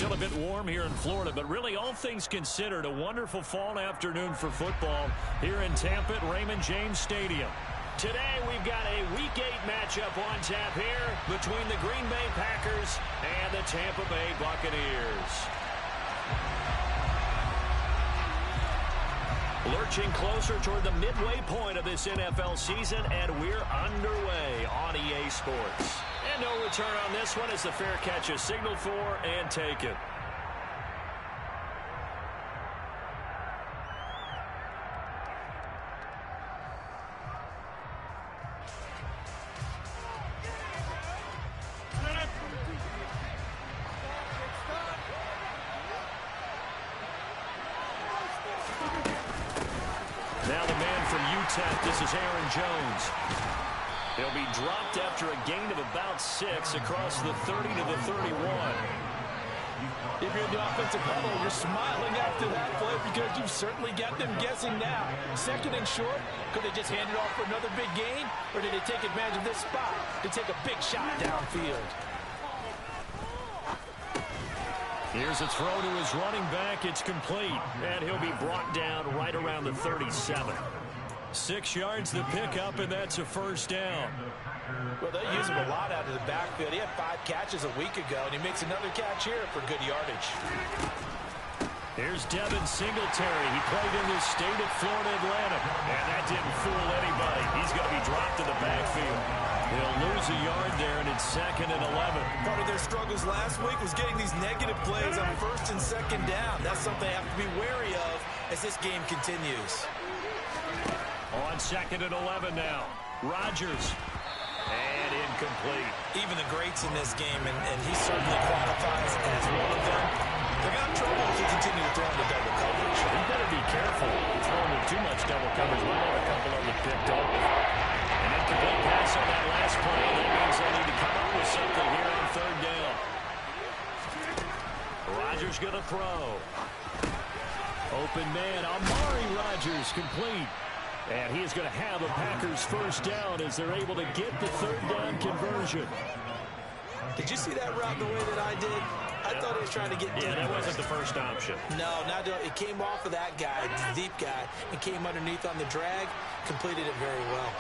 Still a bit warm here in Florida, but really all things considered, a wonderful fall afternoon for football here in Tampa at Raymond James Stadium. Today we've got a Week 8 matchup on tap here between the Green Bay Packers and the Tampa Bay Buccaneers. Lurching closer toward the midway point of this NFL season, and we're underway on EA Sports. And no return on this one as the fair catch is signaled for and taken. Now the man from UTEP, this is Aaron Jones. He'll be dropped after a gain of about 6 across the 30 to the 31. If you're in the offensive huddle, you're smiling after that play because you've certainly got them guessing now. Second and short, could they just hand it off for another big gain? Or did they take advantage of this spot to take a big shot downfield? Here's a throw to his running back. It's complete. And he'll be brought down right around the 37. 6 yards the pickup, and that's a first down. Well, they use him a lot out of the backfield. He had 5 catches a week ago, and he makes another catch here for good yardage. Here's Devin Singletary. He played in this state at Florida Atlantic, and that didn't fool anybody. He's going to be dropped to the backfield. He'll lose a yard there, and it's 2nd and 11. Part of their struggles last week was getting these negative plays on 1st and 2nd down. That's something they have to be wary of as this game continues. On 2nd and 11 now. Rodgers. And incomplete. Even the greats in this game, and he certainly qualifies as one of them, they're going to have trouble if he continue to throw into double coverage. He better be careful. Throwing in too much double coverage. Might have a couple of them picked up. An incomplete pass on that last play. That means they need to come up with something here on 3rd down. Rodgers going to throw. Open man, Amari Rodgers, complete. And he is going to have a Packers first down as they're able to get the 3rd down conversion. Did you see that route the way that I did? I thought he was trying to get deep. Yeah, that wasn't the first option. No, it came off of that guy, the deep guy, and came underneath on the drag, completed it very well.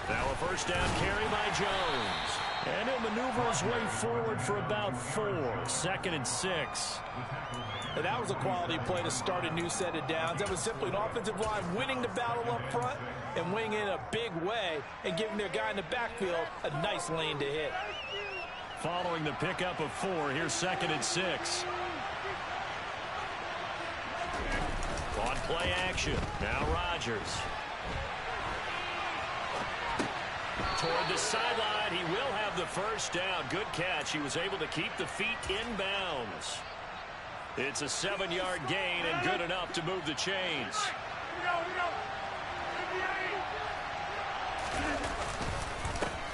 Now a first down carry by Jones. And he'll maneuver his way forward for about 4. 2nd and 6. And that was a quality play to start a new set of downs. That was simply an offensive line winning the battle up front and winning in a big way and giving their guy in the backfield a nice lane to hit. Following the pickup of 4, here's 2nd and 6. On play action. Now Rodgers. Toward the sideline, he will have the first down. Good catch. He was able to keep the feet in bounds. It's a 7-yard gain and good enough to move the chains.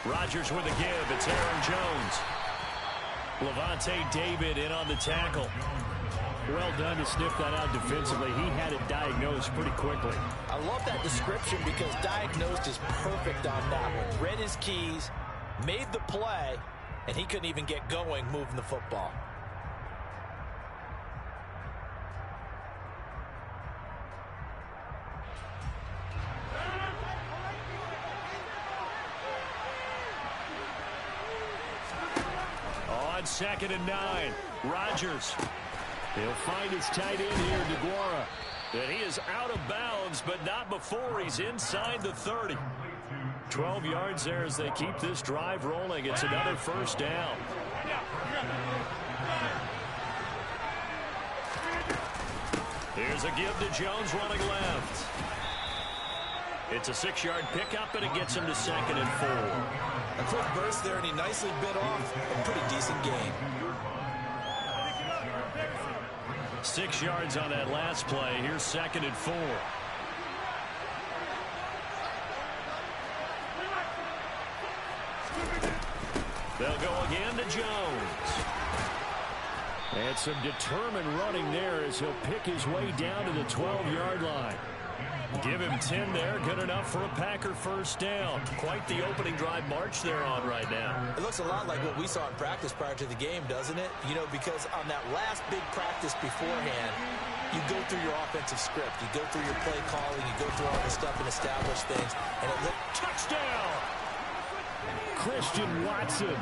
Rodgers with a give. It's Aaron Jones. Levante David in on the tackle. Well done to sniff that out defensively. He had it diagnosed pretty quickly. I love that description because diagnosed is perfect on that one. Read his keys, made the play, and he couldn't even get going moving the football. On 2nd and 9, Rodgers. He'll find his tight end here, DeGuara. And he is out of bounds, but not before he's inside the 30. 12 yards there as they keep this drive rolling. It's another first down. Here's a give to Jones running left. It's a 6-yard pickup, and it gets him to 2nd and 4. A quick burst there, and he nicely bit off a pretty decent gain. 6 yards on that last play. Here's 2nd and 4. They'll go again to Jones. And some determined running there as he'll pick his way down to the 12-yard line. Give him 10 there. Good enough for a Packer first down. Quite the opening drive march they're on right now. It looks a lot like what we saw in practice prior to the game, doesn't it? You know, because on that last big practice beforehand, you go through your offensive script. You go through your play calling. You go through all this stuff and establish things. And it looked... Touchdown! Christian Watson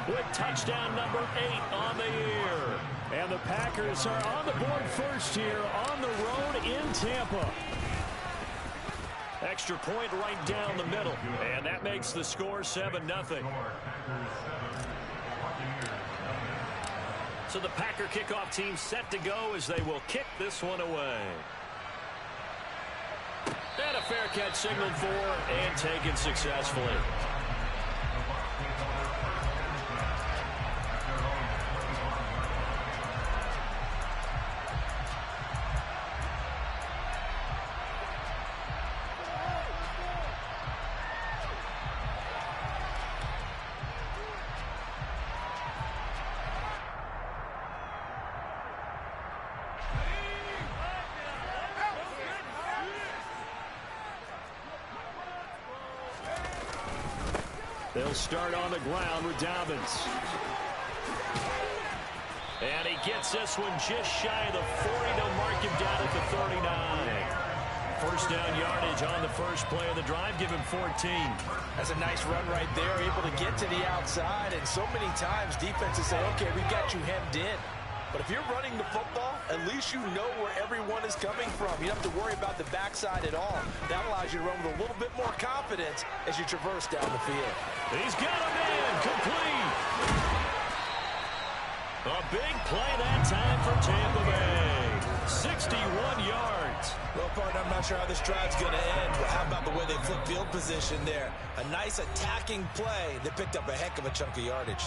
with touchdown number 8 on the year. And the Packers are on the board first here on the road in Tampa. Extra point right down the middle. And that makes the score 7-0. So the Packer kickoff team set to go as they will kick this one away. And a fair catch signaled for and taken successfully. They'll start on the ground with Dobbins. And he gets this one just shy of the 40. They'll mark him down at the 39. First down yardage on the first play of the drive. Give him 14. That's a nice run right there. Able to get to the outside. And so many times defenses say, okay, we've got you hemmed in. But if you're running the football, at least you know where everyone is coming from. You don't have to worry about the backside at all. That allows you to run with a little bit more confidence as you traverse down the field. He's got a man complete. A big play that time for Tampa Bay. 61 yards. Well, partner, I'm not sure how this drive's going to end, but how about the way they flip field position there? A nice attacking play. They picked up a heck of a chunk of yardage.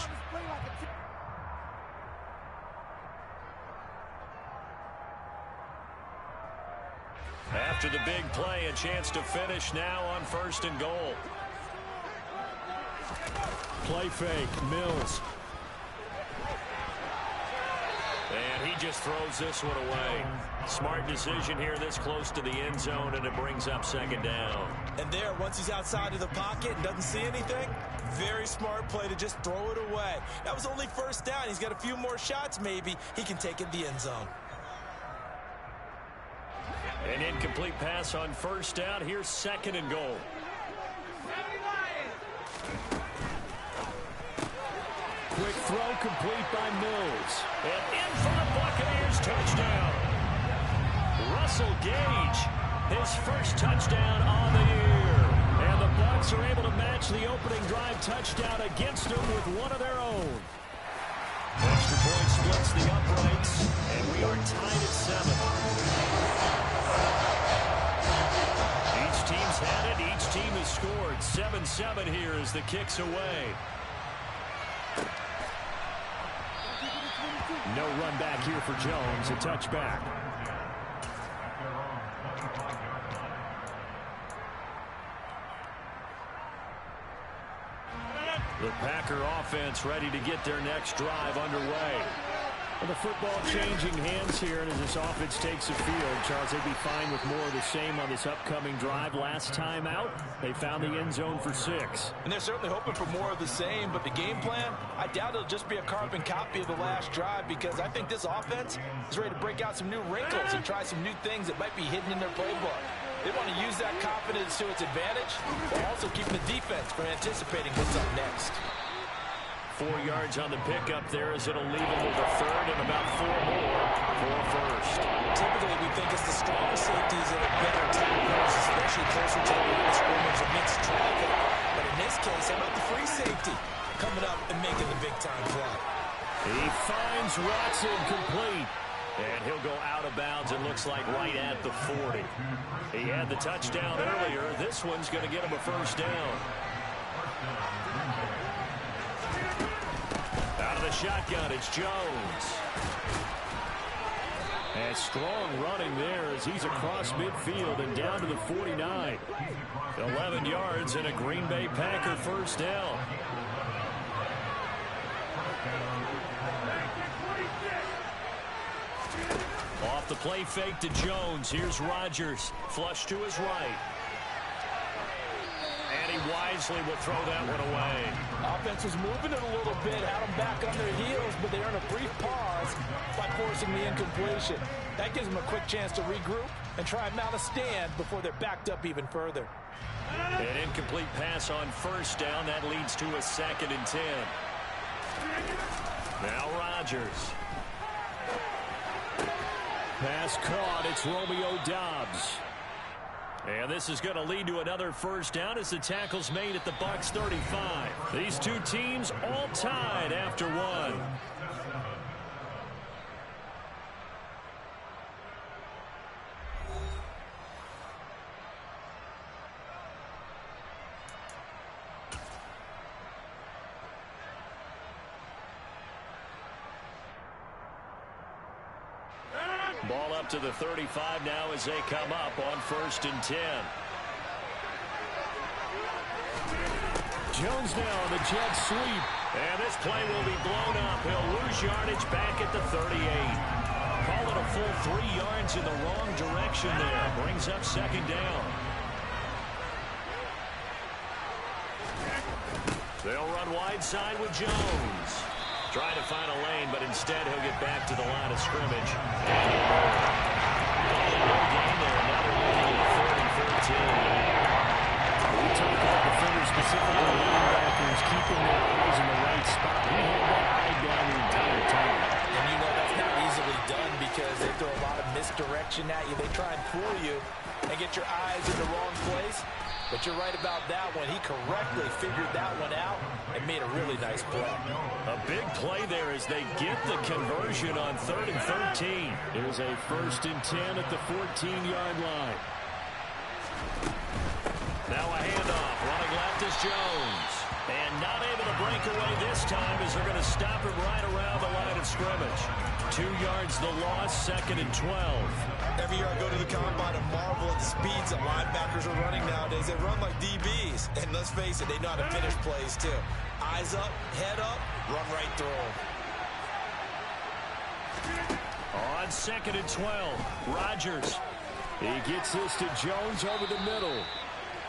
After the big play, a chance to finish now on 1st and goal. Play fake, Mills. And he just throws this one away. Smart decision here this close to the end zone, and it brings up 2nd down. And there, once he's outside of the pocket and doesn't see anything, very smart play to just throw it away. That was only 1st down. He's got a few more shots, maybe. He can take it in the end zone. An incomplete pass on 1st down. Here's 2nd and goal. Quick throw complete by Mills. And in for the Buccaneers touchdown. Russell Gage, his first touchdown on the year. And the Bucs are able to match the opening drive touchdown against them with one of their own. Extra point splits the uprights, and we are tied at 7. Each team's had it. Each team has scored. 7-7 here as the kick's away. No run back here for Jones. A touchback. The Packer offense ready to get their next drive underway. Well, the football changing hands here, and as this offense takes the field, Charles, they'd be fine with more of the same on this upcoming drive. Last time out, they found the end zone for 6. And they're certainly hoping for more of the same, but the game plan, I doubt it'll just be a carbon copy of the last drive, because I think this offense is ready to break out some new wrinkles and try some new things that might be hidden in their playbook. They want to use that confidence to its advantage, while also keeping the defense from anticipating what's up next. 4 yards on the pickup there as it'll leave them with a 3rd and about 4 more for 1st. Typically, we think it's the stronger safeties that are better tacklers, especially closer to the line of scrimmage amidst traffic. But in this case, how about the free safety coming up and making the big-time play? He finds Watson complete. And he'll go out of bounds, it looks like right at the 40. He had the touchdown earlier. This one's going to get him a 1st down. Out of the shotgun, it's Jones. And strong running there as he's across midfield and down to the 49. 11 yards and a Green Bay Packer 1st down. Off the play fake to Jones. Here's Rodgers. Flush to his right. And he wisely will throw that one away. Offense was moving it a little bit, had them back on their heels, but they earned a brief pause by forcing the incompletion. That gives them a quick chance to regroup and try and mount a stand before they're backed up even further. An incomplete pass on first down. That leads to a 2nd and 10. Now Rodgers. Pass caught. It's Romeo Doubs. And this is going to lead to another first down as the tackle's made at the Bucs 35. These two teams all tied after one. Ball up to the 35 now as they come up on 1st and 10. Jones now on the jet sweep. And this play will be blown up. He'll lose yardage back at the 38. Call it a full 3 yards in the wrong direction there. Brings up 2nd down. They'll run wide side with Jones. Trying to find a lane, but instead he'll get back to the line of scrimmage. Game there. Now they're looking at 3rd and 14. We talk about defenders, specifically linebackers, keeping their eyes in the right spot. He had that eye down the entire time. And you know that's not easily done because they throw a lot of misdirection at you. They try and fool you and get your eyes in the wrong place. But you're right about that one. He correctly figured that one out and made a really nice play. A big play there as they get the conversion on 3rd and 13. Here's a 1st and 10 at the 14-yard line. Now a handoff. Running left is Jones. And not able to break away this time as they're going to stop him right around the line of scrimmage. 2 yards the loss, 2nd and 12. Every year I go to the combine and marvel at the speeds that linebackers are running nowadays. They run like DBs. And let's face it, they know how to finish plays too. Eyes up, head up, run right through them. On 2nd and 12, Rodgers. He gets this to Jones over the middle.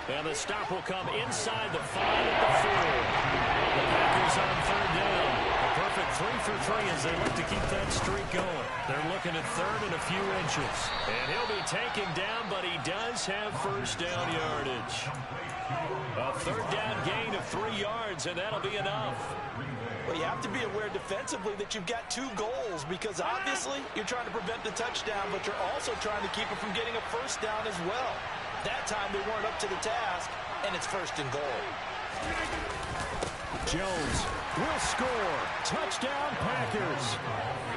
And the stop will come inside the 5 at the 4. The Packers on 3rd down. A perfect 3 for 3 as they look to keep that streak going. They're looking at 3rd and a few inches. And he'll be taken down, but he does have first down yardage. A 3rd down gain of 3 yards, and that'll be enough. Well, you have to be aware defensively that you've got 2 goals because obviously you're trying to prevent the touchdown, but you're also trying to keep it from getting a first down as well. That time they weren't up to the task, and it's 1st and goal. Jones will score. Touchdown, Packers.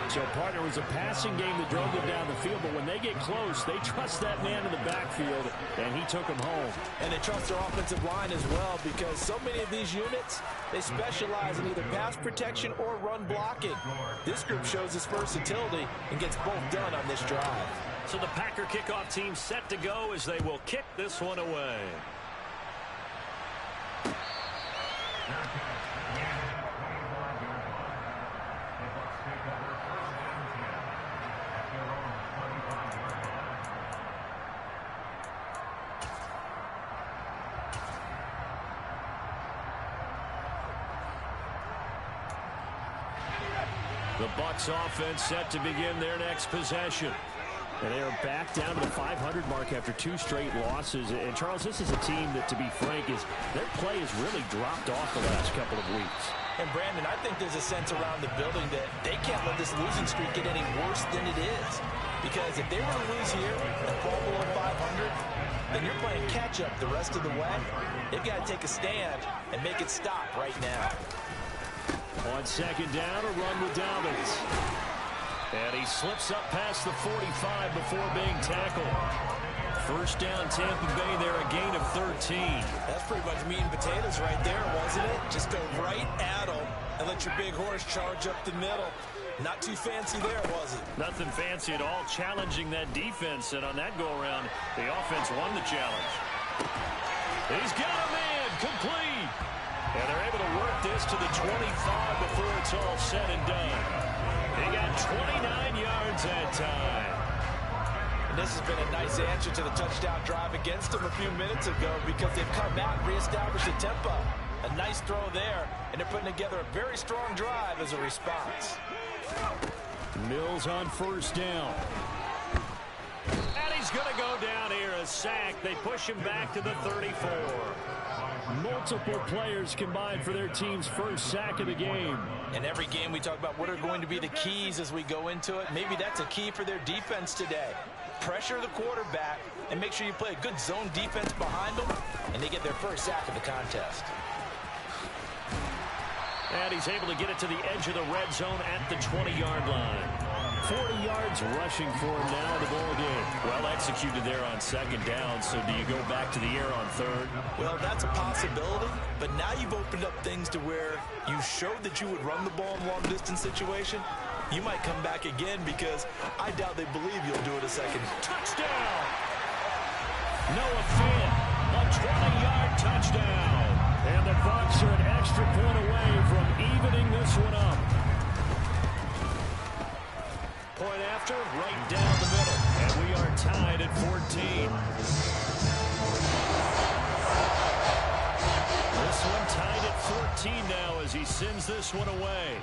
So, partner, was a passing game that drove them down the field, but when they get close, they trust that man in the backfield, and he took them home. And they trust their offensive line as well because so many of these units, they specialize in either pass protection or run blocking. This group shows its versatility and gets both done on this drive. So the Packer kickoff team set to go as they will kick this one away. The Bucs offense set to begin their next possession. And they are back down to the 500 mark after 2 straight losses. And, Charles, this is a team that, to be frank, their play has really dropped off the last couple of weeks. And, Brandon, I think there's a sense around the building that they can't let this losing streak get any worse than it is. Because if they were to lose here and fall below 500, then you're playing catch-up the rest of the way. They've got to take a stand and make it stop right now. On 2nd down, a run with Dobbins. And he slips up past the 45 before being tackled. First down, Tampa Bay there, a gain of 13. That's pretty much meat and potatoes right there, wasn't it? Just go right at them and let your big horse charge up the middle. Not too fancy there, was it? Nothing fancy at all, challenging that defense. And on that go-around, the offense won the challenge. He's got a man, complete. And they're able to work this to the 25 before it's all said and done. He got 29 yards that time. And this has been a nice answer to the touchdown drive against them a few minutes ago because they've come out and reestablished the tempo. A nice throw there, and they're putting together a very strong drive as a response. Mills on first down. And he's going to go down here, a sack. They push him back to the 34. Multiple players combined for their team's first sack of the game. In every game we talk about what are going to be the keys as we go into it. Maybe that's a key for their defense today. Pressure the quarterback and make sure you play a good zone defense behind them, and they get their first sack of the contest. And he's able to get it to the edge of the red zone at the 20-yard line. 40 yards rushing for him now in the ball game. Well executed there on second down, so do you go back to the air on third? Well, that's a possibility, but now you've opened up things to where you showed that you would run the ball in long-distance situation. You might come back again because I doubt they believe you'll do it a second. Touchdown! Noah Fant, a 20-yard touchdown. And the Bucs are an extra point away from evening this one up. Point after, right down the middle. And we are tied at 14. This one tied at 14 now as he sends this one away.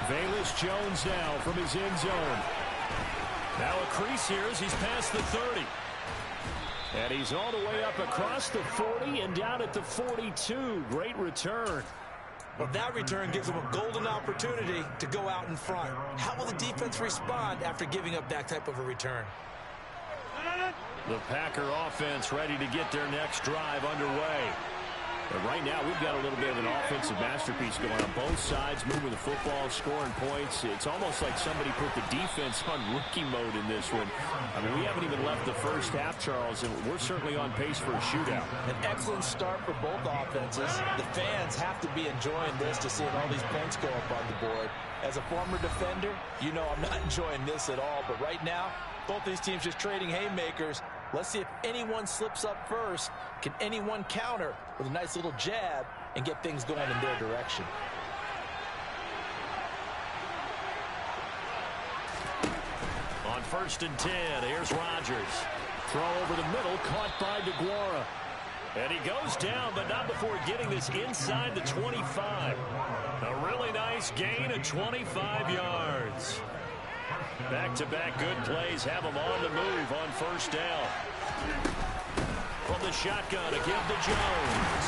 Velus Jones now from his end zone. Now a crease here as he's past the 30. And he's all the way up across the 40 and down at the 42. Great return. Well, that return gives them a golden opportunity to go out in front. How will the defense respond after giving up that type of a return? The Packer offense ready to get their next drive underway. But right now, we've got a little bit of an offensive masterpiece going on both sides, moving the football, scoring points. It's almost like somebody put the defense on rookie mode in this one. I mean, we haven't even left the first half, Charles, and we're certainly on pace for a shootout. An excellent start for both offenses. The fans have to be enjoying this to see all these points go up on the board. As a former defender, you know I'm not enjoying this at all. But right now, both these teams just trading haymakers. Let's see if anyone slips up first. Can anyone counter with a nice little jab and get things going in their direction? On 1st and 10, here's Rodgers. Throw over the middle, caught by DeGuara. And he goes down, but not before getting this inside the 25. A really nice gain of 25 yards. Back-to-back good plays have him on the move on first down. From the shotgun, a give to Jones.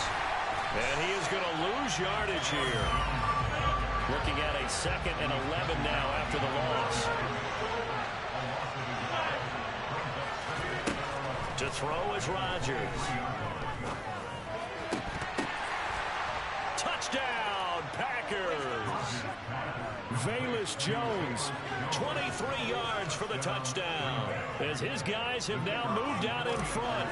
And he is going to lose yardage here. Looking at a 2nd and 11 now after the loss. To throw is Rodgers. Touchdown, Packers. Velus Jones, 23 yards for the touchdown, as his guys have now moved out in front.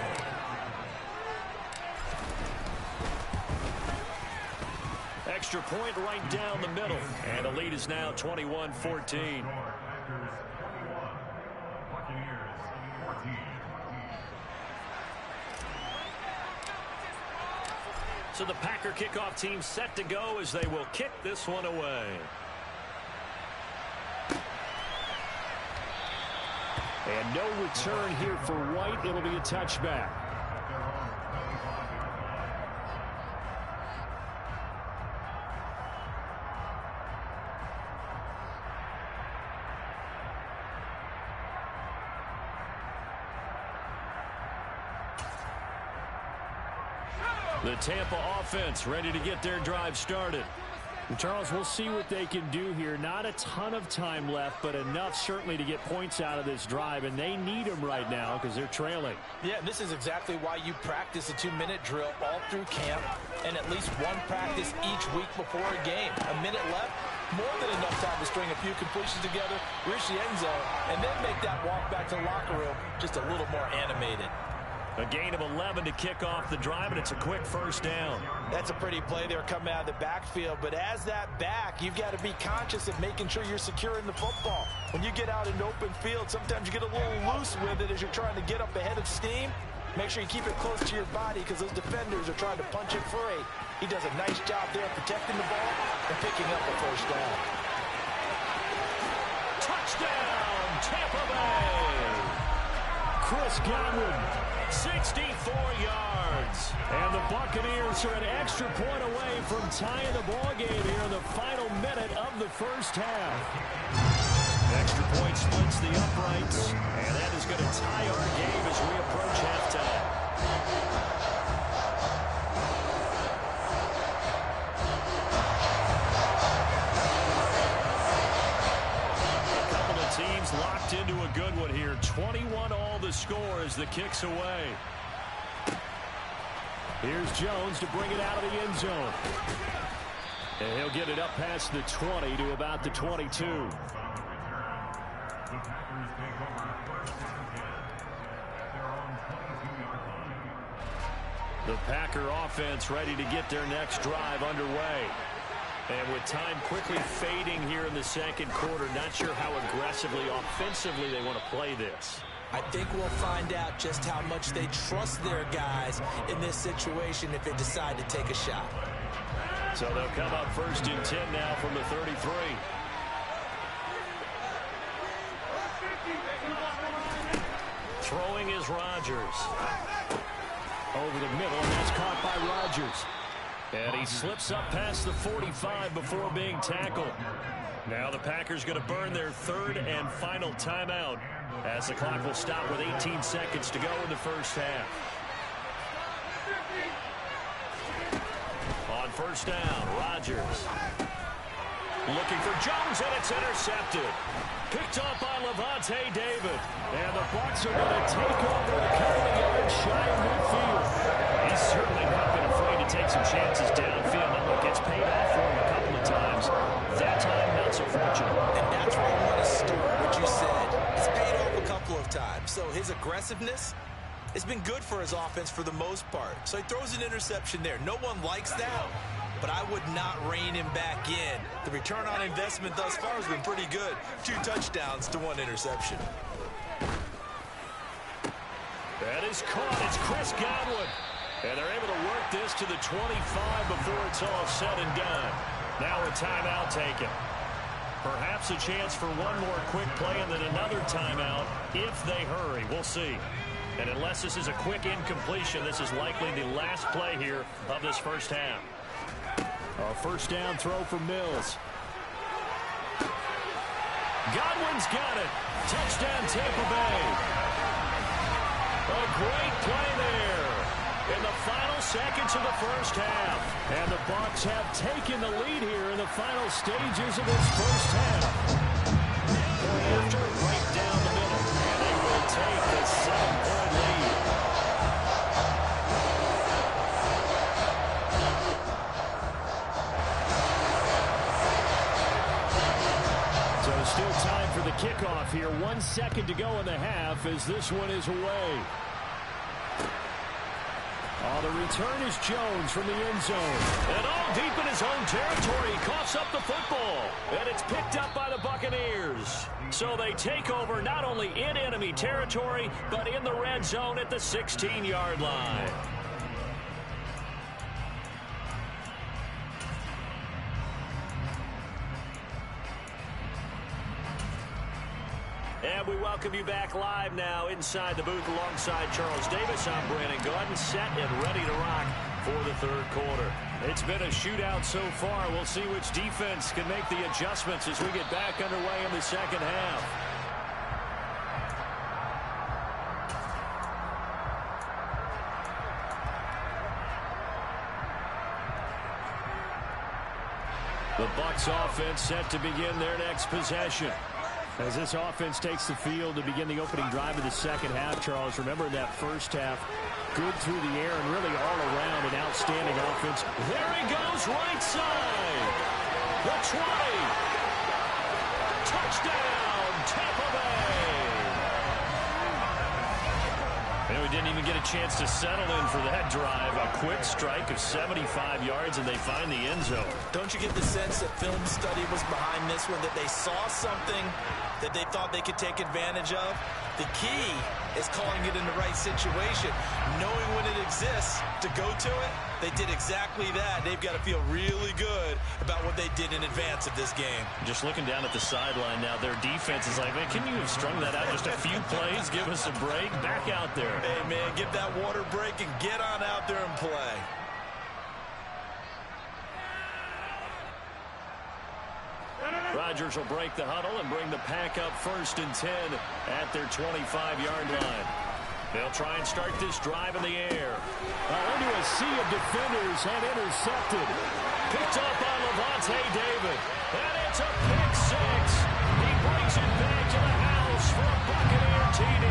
Extra point right down the middle, and the lead is now 21-14. So the Packer kickoff team set to go as they will kick this one away. And no return here for White. It'll be a touchback. The Tampa offense ready to get their drive started. And Charles, we'll see what they can do here. Not a ton of time left, but enough certainly to get points out of this drive, and they need them right now because they're trailing. Yeah, this is exactly why you practice a 2-minute drill all through camp and at least one practice each week before a game. A minute left, more than enough time to string a few completions together, reach the end zone, and then make that walk back to the locker room just a little more animated. A gain of 11 to kick off the drive, and it's a quick first down. That's a pretty play there coming out of the backfield, but as that back, you've got to be conscious of making sure you're securing the football. When you get out in open field, sometimes you get a little loose with it as you're trying to get up ahead of steam. Make sure you keep it close to your body because those defenders are trying to punch it free. He does a nice job there protecting the ball and picking up a first down. Touchdown, Tampa Bay! Chris Godwin, 64 yards. And the Buccaneers are an extra point away from tying the ball game here in the final minute of the first half. Extra point splits the uprights, and that is going to tie our game as we approach halftime. A couple of teams locked into a good one here. 21 all the score as the kick's away. Here's Jones to bring it out of the end zone. And he'll get it up past the 20 to about the 22. The Packer offense ready to get their next drive underway. And with time quickly fading here in the second quarter, not sure how aggressively, offensively they want to play this. I think we'll find out just how much they trust their guys in this situation if they decide to take a shot. So they'll come up first and 10 now from the 33. Throwing is Rodgers. Over the middle, and that's caught by Rodgers. And he slips up past the 45 before being tackled. Now the Packers going to burn their third and final timeout as the clock will stop with 18 seconds to go in the first half. On first down, Rodgers. Looking for Jones, and it's intercepted. Picked up by Levante David. And the Bucs are going to take over a couple of yards shy of midfield. He's certainly not been afraid to take some chances downfield. And look, it's paid off for him a couple of times. That time, not so fortunate. And that's where I want to start what you said. It's paid off a couple of times. So his aggressiveness has been good for his offense for the most part. So he throws an interception there. No one likes that, but I would not rein him back in. The return on investment thus far has been pretty good. 2 touchdowns to 1 interception. That is caught. It's Chris Godwin. And they're able to work this to the 25 before it's all said and done. Now a timeout taken. Perhaps a chance for one more quick play and then another timeout if they hurry. We'll see. And unless this is a quick incompletion, this is likely the last play here of this first half. A first down throw for Mills. Godwin's got it. Touchdown Tampa Bay. A great play there in the final seconds of the first half. And the Bucs have taken the lead here in the final stages of this first half. After right down the middle. And they will take the 7-point lead. So still time for the kickoff here. 1 second to go in the half as this one is away. The return is Jones from the end zone. And all deep in his own territory. He coughs up the football. And it's picked up by the Buccaneers. So they take over not only in enemy territory, but in the red zone at the 16-yard line. And we welcome you back live now inside the booth alongside Charles Davis. I'm Brandon Gaudin, set and ready to rock for the third quarter. It's been a shootout so far. We'll see which defense can make the adjustments as we get back underway in the second half. The Bucs offense set to begin their next possession. As this offense takes the field to begin the opening drive of the second half, Charles, remember in that first half, good through the air and really all around an outstanding offense. There he goes, right side. The 20. Touchdown, Tampa Bay. And we didn't even get a chance to settle in for that drive. A quick strike of 75 yards, and they find the end zone. Don't you get the sense that film study was behind this one, that they saw something that they thought they could take advantage of? The key is calling it in the right situation, knowing when it exists to go to it. They did exactly that. They've got to feel really good about what they did in advance of this game. Just looking down at the sideline now, their defense is like, man, can you have strung that out just a few plays? Give us a break. Back out there. Hey, man, give that water break and get on out there and play. Rodgers will break the huddle and bring the pack up 1st and 10 at their 25-yard line. They'll try and start this drive in the air. Into a sea of defenders and intercepted. Picked up by Levante David. And it's a pick six. He brings it back to the house for a Buccaneer TD.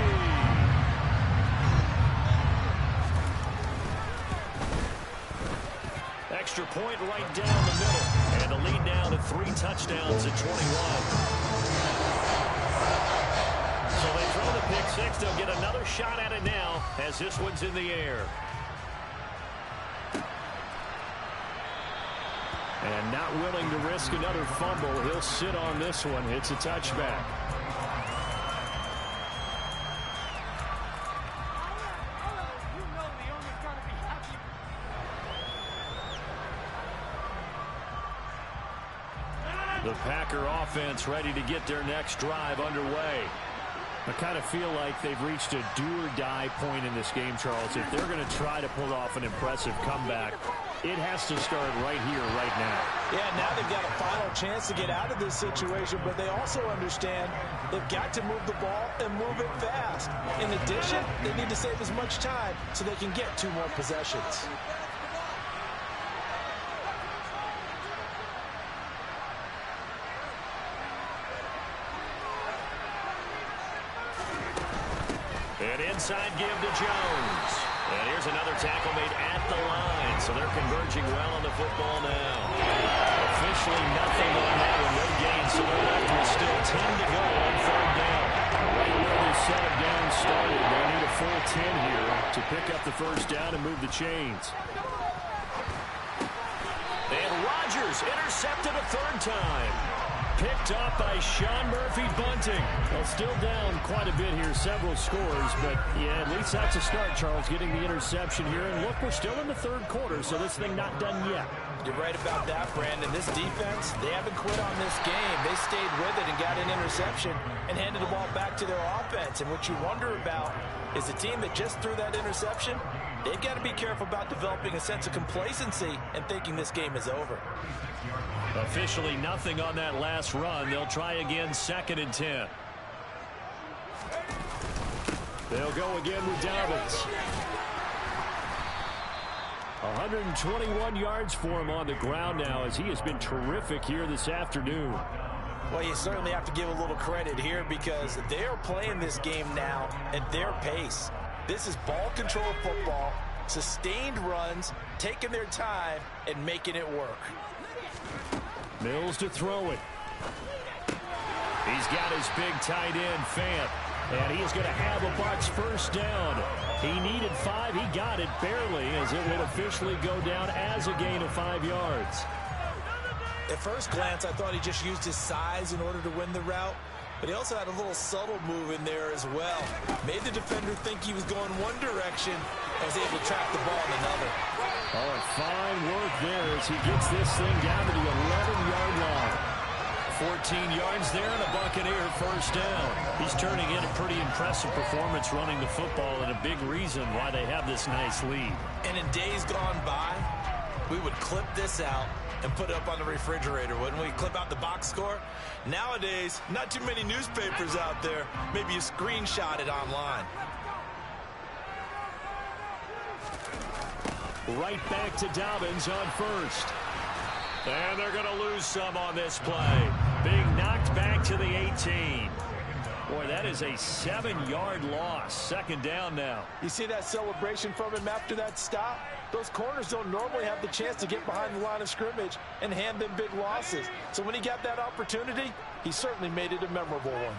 Extra point right down the middle. And the lead now to 3 touchdowns at 21. So they throw the pick six. They'll get another shot at it now as this one's in the air. And not willing to risk another fumble. He'll sit on this one. It's a touchback. The Packer offense ready to get their next drive underway. I kind of feel like they've reached a do-or-die point in this game, Charles. If they're going to try to pull off an impressive comeback, it has to start right here, right now. Yeah, now they've got a final chance to get out of this situation, but they also understand they've got to move the ball and move it fast. In addition, they need to save as much time so they can get 2 more possessions. An inside give to Jones. And here's another tackle made at the line. So they're converging well on the football now. Officially nothing on that one. No gain. So they're left with still 10 to go on 3rd down. Right where the set of downs started. They need a full 10 here to pick up the 1st down and move the chains. And Rodgers intercepted a 3rd time. Picked up by Sean Murphy-Bunting. Well, still down quite a bit here, several scores, but yeah, at least that's a start, Charles, getting the interception here. And look, we're still in the 3rd quarter, so this thing not done yet. You're right about that, Brandon. This defense, they haven't quit on this game. They stayed with it and got an interception and handed the ball back to their offense. And what you wonder about is the team that just threw that interception, they've got to be careful about developing a sense of complacency and thinking this game is over. Officially nothing on that last run. They'll try again 2nd and 10. They'll go again with Dobbins. 121 yards for him on the ground now as he has been terrific here this afternoon. Well, you certainly have to give a little credit here because they are playing this game now at their pace. This is ball control football, sustained runs, taking their time, and making it work. Mills to throw it. He's got his big tight end, Fant. And he is going to have a Bucs 1st down. He needed 5. He got it barely as it will officially go down as a gain of 5 yards. At first glance, I thought he just used his size in order to win the route. But he also had a little subtle move in there as well. Made the defender think he was going one direction and was able to track the ball in another. Oh, and fine work there as he gets this thing down to the 11-yard line. 14 yards there and a Buccaneer 1st down. He's turning in a pretty impressive performance running the football and a big reason why they have this nice lead. And in days gone by, we would clip this out and put it up on the refrigerator, wouldn't we? Clip out the box score. Nowadays, not too many newspapers out there. Maybe you screenshot it online. Right back to Dobbins on 1st. And they're going to lose some on this play. Being knocked back to the 18. Boy, that is a 7-yard loss. 2nd down now. You see that celebration from him after that stop? Those corners don't normally have the chance to get behind the line of scrimmage and hand them big losses. So when he got that opportunity, he certainly made it a memorable one.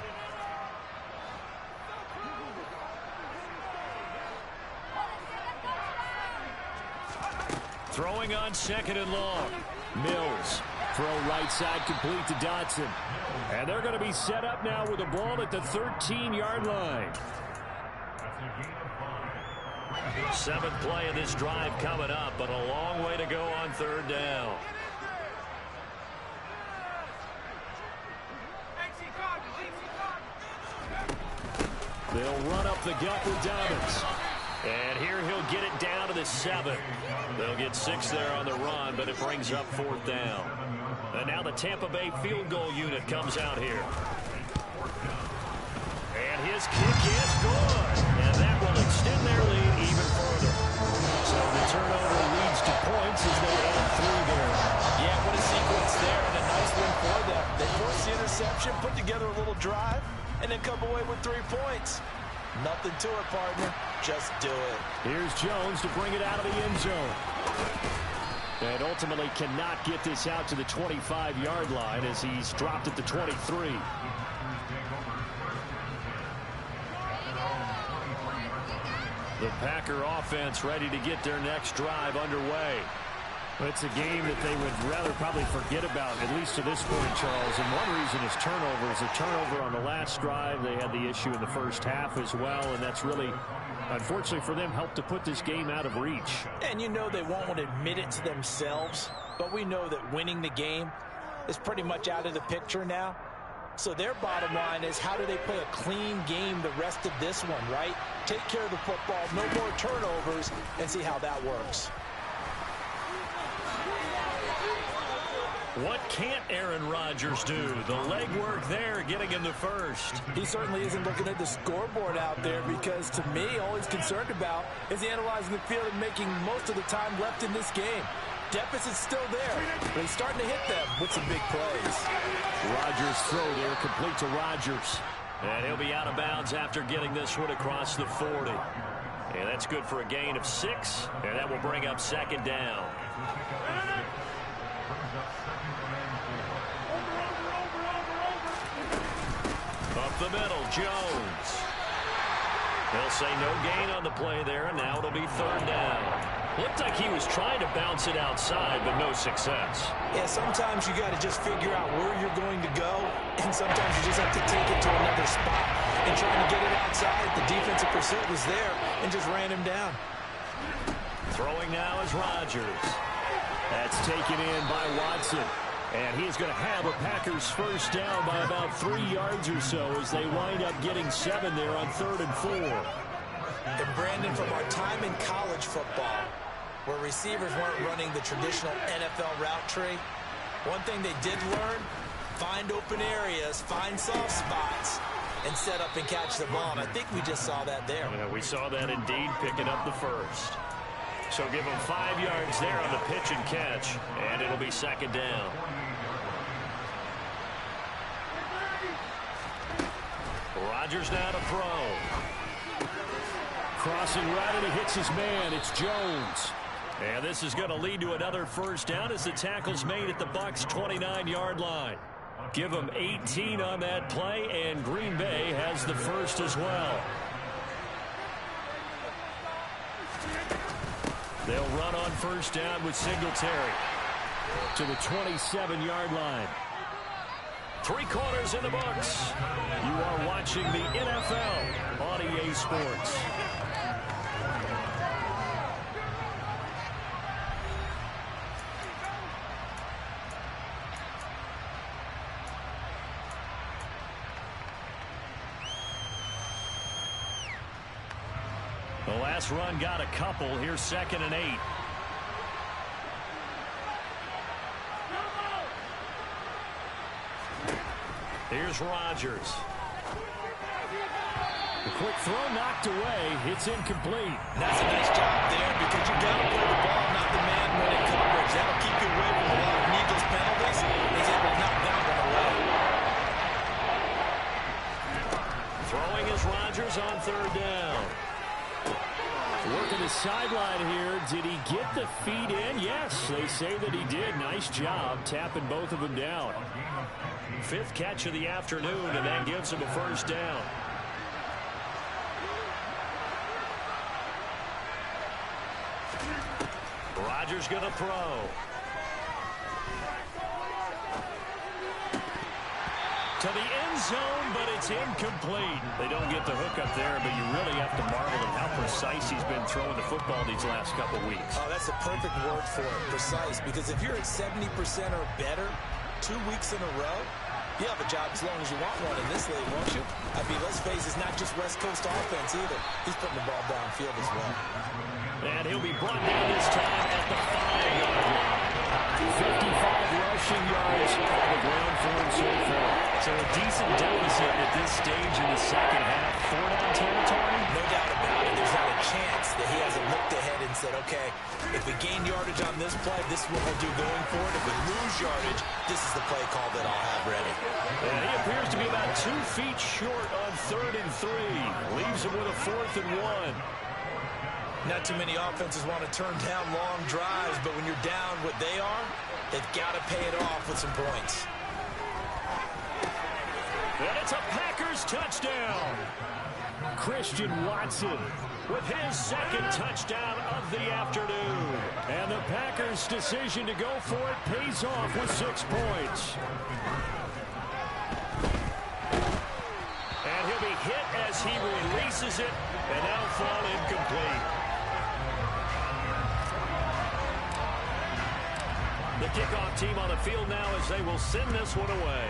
Throwing on 2nd and long. Mills. Throw right side complete to Dotson. And they're going to be set up now with the ball at the 13-yard line. 7th play of this drive coming up, but a long way to go on 3rd down. They'll run up the gut with Dobbins. And here he'll get it down to the 7. They'll get 6 there on the run, but it brings up 4th down. And now the Tampa Bay field goal unit comes out here. And his kick is good. And that will extend their lead even further. So the turnover leads to points as they add 3 there. Yeah, what a sequence there, and a nice win for them. They force the interception, put together a little drive, and then come away with 3 points. Nothing to it, partner. Just do it. Here's Jones to bring it out of the end zone. And ultimately cannot get this out to the 25-yard line as he's dropped at the 23. The Packer offense ready to get their next drive underway. It's a game that they would rather probably forget about, at least to this point, Charles. And one reason is turnovers. A turnover on the last drive. They had the issue in the first half as well, and that's really, unfortunately for them, helped to put this game out of reach. And you know they won't want to admit it to themselves, but we know that winning the game is pretty much out of the picture now. So their bottom line is, how do they play a clean game the rest of this one, right? Take care of the football, no more turnovers, and see how that works. What can't Aaron Rodgers do? The legwork there, getting him the first. He certainly isn't looking at the scoreboard out there, because to me, all he's concerned about is analyzing the field and making most of the time left in this game. Deficit's still there, but he's starting to hit them with some big plays. Rodgers' throw there, complete to Rodgers. And he'll be out of bounds after getting this one across the 40. And that's good for a gain of 6, and that will bring up 2nd down. Up the middle, Jones. They'll say no gain on the play there, and now it'll be 3rd down. Looked like he was trying to bounce it outside, but no success. Yeah, sometimes you got to just figure out where you're going to go, and sometimes you just have to take it to another spot. And trying to get it outside, the defensive pursuit was there and just ran him down. Throwing now is Rodgers. That's taken in by Watson. And he's going to have a Packers first down by about 3 yards or so as they wind up getting 7 there on 3rd and 4. And Brandon, from our time in college football, where receivers weren't running the traditional NFL route tree, one thing they did learn, find open areas, find soft spots, and set up and catch the ball. And I think we just saw that there. Yeah, we saw that indeed, picking up the first. So give him 5 yards there on the pitch and catch, and it'll be 2nd down. Rodgers now to throw. Crossing right, and he hits his man. It's Jones. And this is going to lead to another first down as the tackle's made at the Bucs' 29-yard line. Give them 18 on that play, and Green Bay has the first as well. They'll run on first down with Singletary to the 27-yard line. 3 quarters in the books. You are watching the NFL on EA Sports. The last run got a couple. Here's 2nd and 8. Here's Rodgers. The quick throw knocked away. It's incomplete. That's a nice job there, because you got to play the ball, not the man-running coverage. That'll keep you away from a lot of needless penalties. He's able to knock that one away. Throwing is Rodgers on 3rd down. Working the sideline here. Did he get the feet in? Yes, they say that he did. Nice job tapping both of them down. 5th catch of the afternoon, and that gives him a first down. Rodgers going to throw. To the end zone, but it's incomplete. They don't get the hook up there, but you really have to marvel at how precise he's been throwing the football these last couple weeks. Oh, that's a perfect word for it, precise, because if you're at 70% or better 2 weeks in a row, you have a job as long as you want one in this league, won't you? I mean, let's face it, it's not just West Coast offense either. He's putting the ball downfield as well. And he'll be brought down this time at the 5-yard line. 55 rushing yards on the ground for him so far. So a decent deficit at this stage in the second half. 4-down territory? No doubt about it. There's not a chance that he hasn't looked ahead and said, okay, if we gain yardage on this play, this is what we'll do going forward. If we lose yardage, this is the play call that I'll have ready. And he appears to be about 2 feet short on 3rd and 3. Leaves him with a 4th and 1. Not too many offenses want to turn down long drives, but when you're down what they are, they've got to pay it off with some points. And it's a Packers touchdown. Christian Watson with his 2nd touchdown of the afternoon. And the Packers' decision to go for it pays off with 6 points. And he'll be hit as he releases it, and that'll fall incomplete. The kickoff team on the field now as they will send this one away.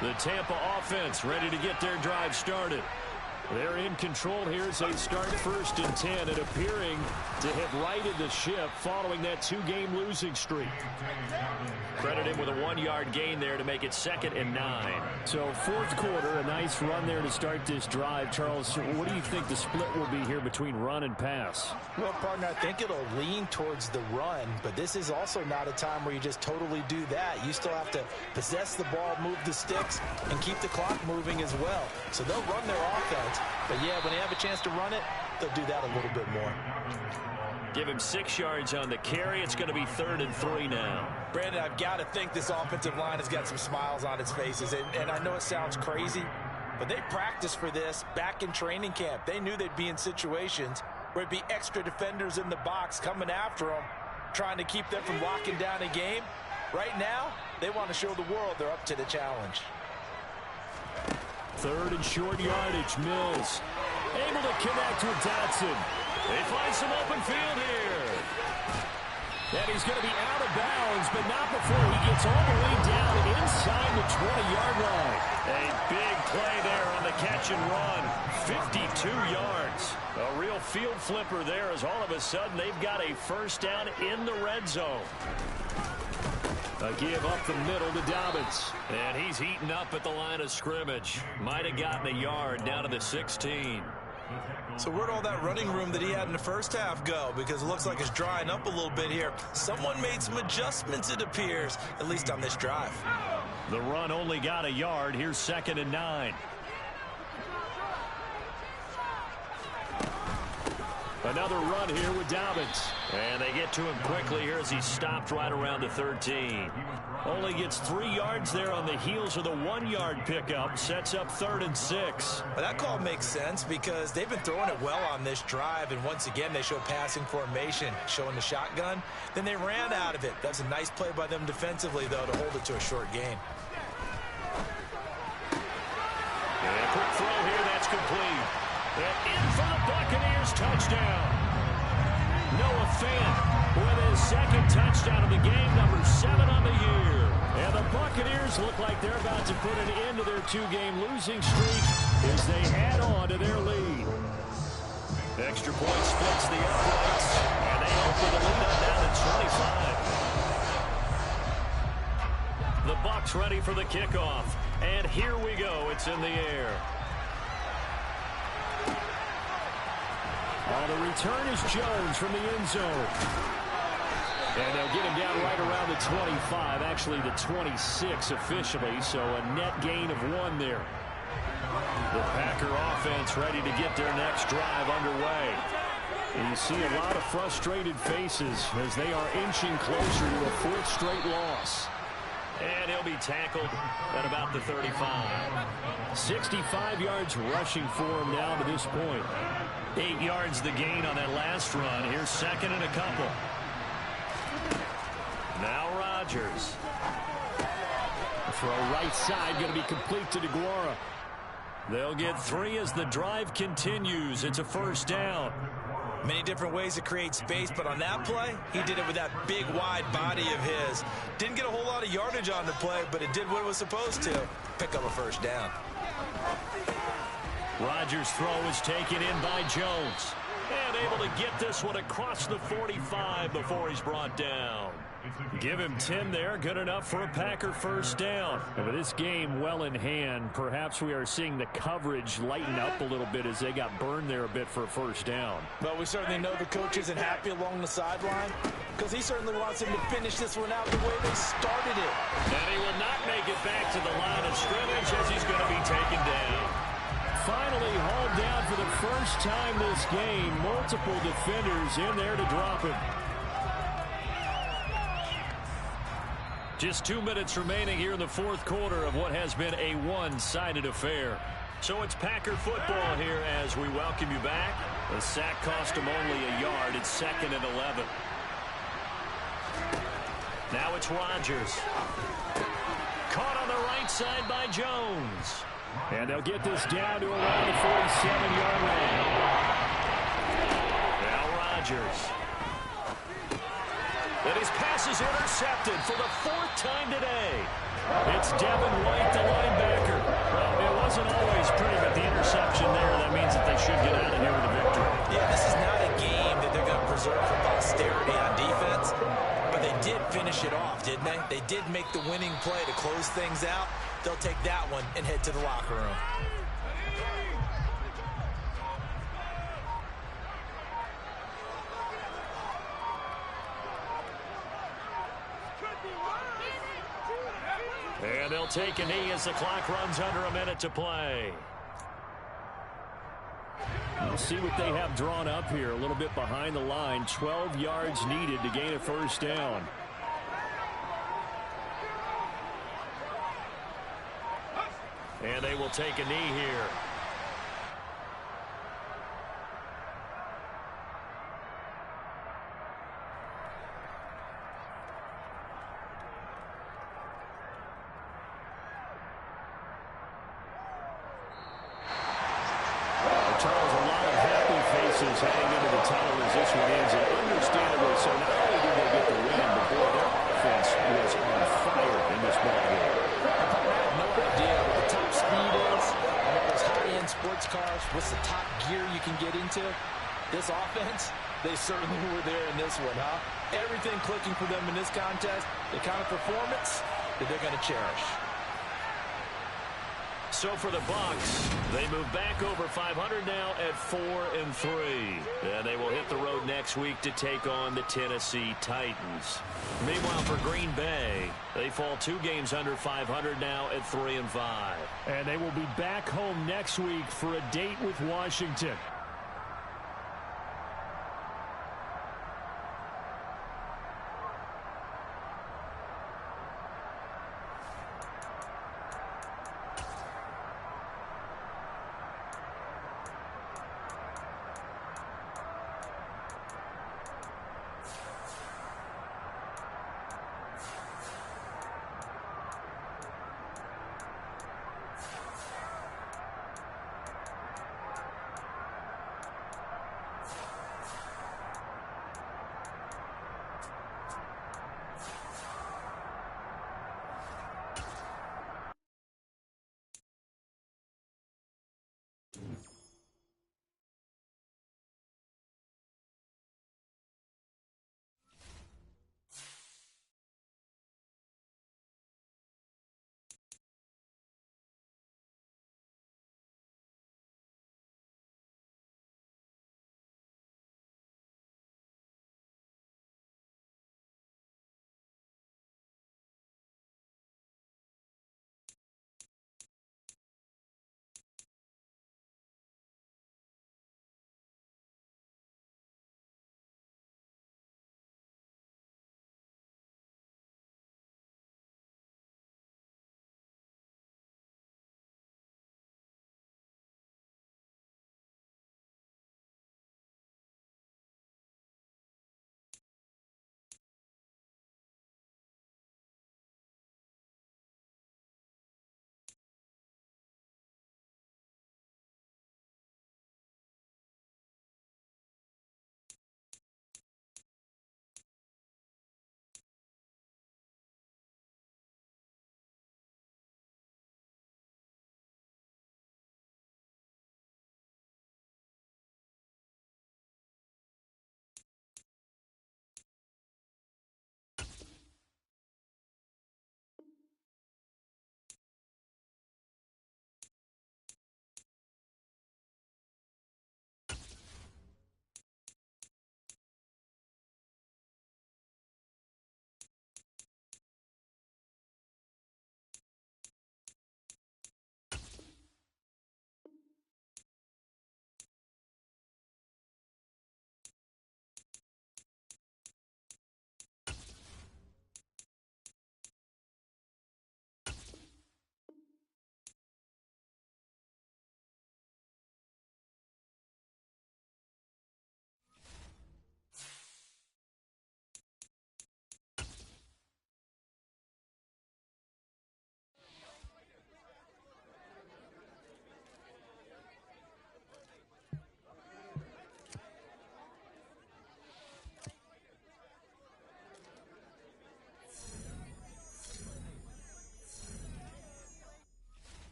The Tampa offense ready to get their drive started. They're in control here as they start 1st and 10 and appearing to have righted the ship following that 2-game losing streak. Credit him with a 1-yard gain there to make it 2nd and 9. So 4th quarter, a nice run there to start this drive. Charles, what do you think the split will be here between run and pass? Well, partner, I think it'll lean towards the run, but this is also not a time where you just totally do that. You still have to possess the ball, move the sticks, and keep the clock moving as well. So they'll run their offense, but yeah, when they have a chance to run it, they'll do that a little bit more. Give him 6 yards on the carry. It's going to be 3rd and 3 now. Brandon, I've got to think this offensive line has got some smiles on its faces. And I know it sounds crazy, but they practiced for this back in training camp. They knew they'd be in situations where it'd be extra defenders in the box coming after them, trying to keep them from locking down a game. Right now, they want to show the world they're up to the challenge. 3rd and short yardage. Mills able to connect with Dotson. They find some open field here. And he's going to be out of bounds, but not before he gets all the way down inside the 20-yard line. A big play there on the catch and run. 52 yards. A real field flipper there as all of a sudden they've got a 1st down in the red zone. A give up the middle to Dobbins. And he's heating up at the line of scrimmage. Might have gotten a yard down to the 16. So where'd all that running room that he had in the first half go? Because it looks like it's drying up a little bit here. Someone made some adjustments, it appears, at least on this drive. The run only got a yard. Here's 2nd and 9. Another run here with Dobbins. And they get to him quickly here as he's stopped right around the 13. Only gets 3 yards there on the heels of the 1-yard pickup. Sets up 3rd and 6. Well, that call makes sense because they've been throwing it well on this drive. And once again, they show passing formation, showing the shotgun. Then they ran out of it. That's a nice play by them defensively, though, to hold it to a short gain. And a quick throw here. That's complete. And in for the Buccaneers touchdown. Noah Fant with his 2nd touchdown of the game, number 7 on the year. And the Buccaneers look like they're about to put an end to their 2-game losing streak as they add on to their lead. Extra point splits the uprights, and they open the lead up down to 25. The Bucs ready for the kickoff. And here we go. It's in the air. The return is Jones from the end zone. And they'll get him down right around the 25, actually the 26 officially, so a net gain of 1 there. The Packer offense ready to get their next drive underway. And you see a lot of frustrated faces as they are inching closer to a fourth straight loss. And he'll be tackled at about the 35. 65 yards rushing for him now to this point. 8 yards the gain on that last run. Here's second and a couple. Now Rodgers. Throw right side, going to be complete to DeGuara. They'll get 3 as the drive continues. It's a first down. Many different ways to create space, but on that play, he did it with that big, wide body of his. Didn't get a whole lot of yardage on the play, but it did what it was supposed to. Pick up a first down. Rodgers' throw is taken in by Jones. And able to get this one across the 45 before he's brought down. Give him 10 there. Good enough for a Packer first down. And with this game well in hand, perhaps we are seeing the coverage lighten up a little bit as they got burned there a bit for a first down. Well, we certainly know the coach isn't happy along the sideline because he certainly wants him to finish this one out the way they started it. And he will not make it back to the line of scrimmage as he's going to be taken down. Finally hauled down for the first time this game. Multiple defenders in there to drop him. Just 2 minutes remaining here in the fourth quarter of what has been a one-sided affair. So it's Packer football here as we welcome you back. The sack cost him only a yard. It's second and 11. Now it's Rodgers. Caught on the right side by Jones. And they'll get this down to around the 47-yard line. Now Rodgers. And his pass is intercepted for the 4th time today. It's Devin White, the linebacker. Well, it wasn't always pretty, but the interception there, that means that they should get out of here with a victory. Yeah, this is not a game that they're going to preserve for posterity on defense, but they did finish it off, didn't they? They did make the winning play to close things out. They'll take that one and head to the locker room. And they'll take a knee as the clock runs under a minute to play. We'll see what they have drawn up here. A little bit behind the line. 12 yards needed to gain a first down. And they will take a knee here. Heading into the tunnel as this one ends, and understandably so. Not only did they get the win, but boy, their offense was on fire in this ball game. No idea what the top speed is. I mean, those high-end sports cars, what's the top gear you can get into? This offense, they certainly were there in this one, huh? Everything clicking for them in this contest, the kind of performance that they're going to cherish. So for the Bucs, they move back over 500 now at 4-3. And they will hit the road next week to take on the Tennessee Titans. Meanwhile, for Green Bay, they fall 2 games under 500 now at 3-5. And they will be back home next week for a date with Washington.